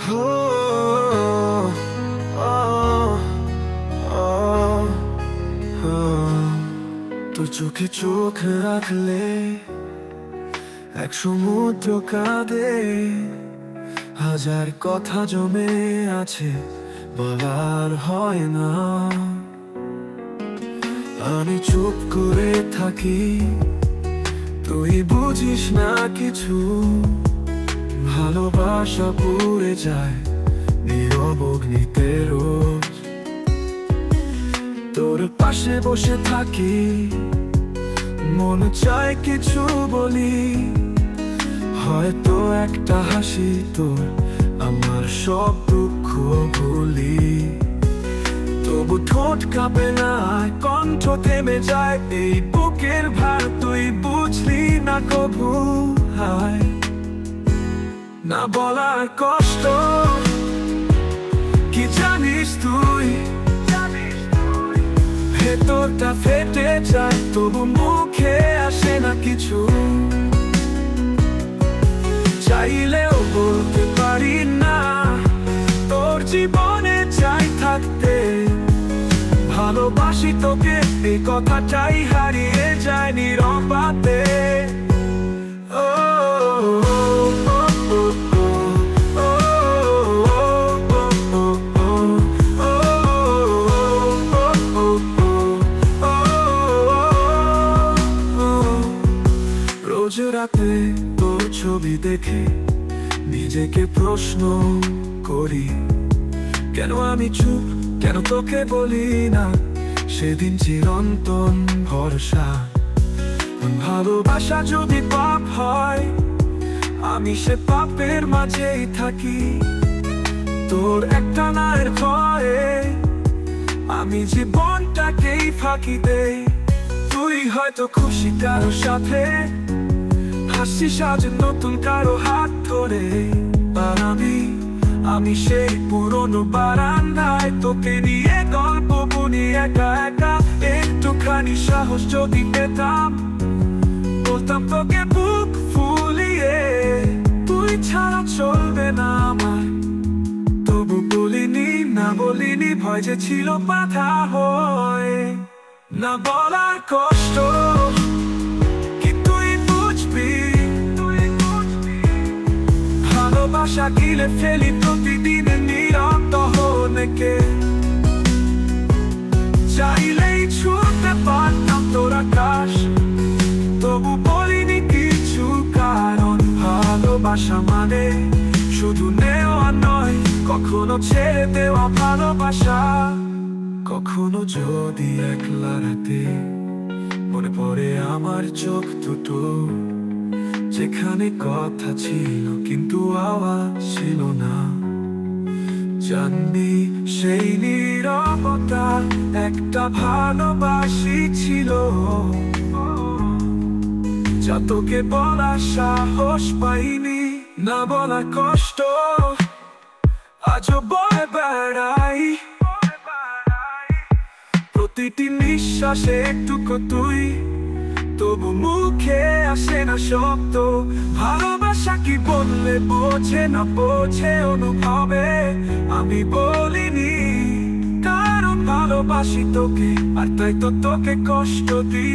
Oh, oh, oh, oh। তোর চোখে চোখ রাখলে এক সমুদ্র কাঁদে, হাজার কথা জমে আছে বলার হয় না। আমি চুপ করে থাকি, তুই বুঝিস না কিছু। ভালোবাসা পুড়ে যায় নীরব অগ্নিতে রোজ। তোর পাশে বসে থাকি, মন চায় কিছু বলি, হয়তো একটা হাসি তোর আমার সব দুঃখ ভুলি। তবু ঠোঁট কাঁপে না, কণ্ঠ থেমে যায়, এই বুকের ভার তুই বুঝলি না কবু। হায় না বলার কষ্ট কি জানিস তুই, ভেতরটা ফেটে যায় তবু মুখে আসে না কিছু। চাইলেও বলতে পারি না, তোর জীবনে চাই থাকতে। ভালোবাসি তোকে, এই কথাটাই হারিয়ে যায় নীরবতাতে। রোজ রাতে তোর ছবি দেখে নিজেকে প্রশ্ন করি, কেন আমি চুপ, কেন তোকে বলি না। সেদিন চিরন্তন ভরসা, ভালোবাসা যদি পাপ হয়, আমি সে পাপের মাঝেই থাকি। তোর একটা নায়ের ভয়ে আমি জীবনটাকেই ফাঁকি দেই। তুই হয়তো খুশি কারো সাথে, হাসিস আজ নতুন কারো হাত ধরে। আর আমি সেই পুরনো বারান্দায় তোকে নিয়ে গল্প বুনি একা একা। একটুখানি সাহস যদি পেতাম, বলতাম তোকে বুক ফুলিয়ে, তুই ছাড়া চলবে না আমার। তবু বলিনি, না বলিনি, ভয় যে ছিল বাধা হয়ে। না বলার কষ্ট কি তুই বুঝবি, ভালোবাসা গিলে ফেলি প্রতিদিন নীরব দহনকে। চাইলেই ছুঁতে পারতাম তোর আকাশ, তবু বলিনি কিছু, কারণ ভালোবাসা মানে শুধু নেওয়া নয়, কখনো ছেড়ে দেওয়া ভালোবাসা। কখনো যদি একলা রাতে মনে পড়ে আমার চোখ দুটো, যেখানে কথা ছিল কিন্তু আওয়াজ ছিল না। জানবি সেই নীরবতা একটা ভালোবাসি ছিল, যা তোকে বলার সাহস পাইনি। না বলার কষ্ট আজও বয়ে বেড়াই, প্রতিটি নিঃশ্বাসে একটুকু তুই, তবু মুখে আসে না শব্দ। ভালোবাসা কি বললে বোঝে না, বোঝে অনুভবে। আমি বলিনি কারণ ভালোবাসি তোকে, আর তাই তো তোকে কষ্ট দিই।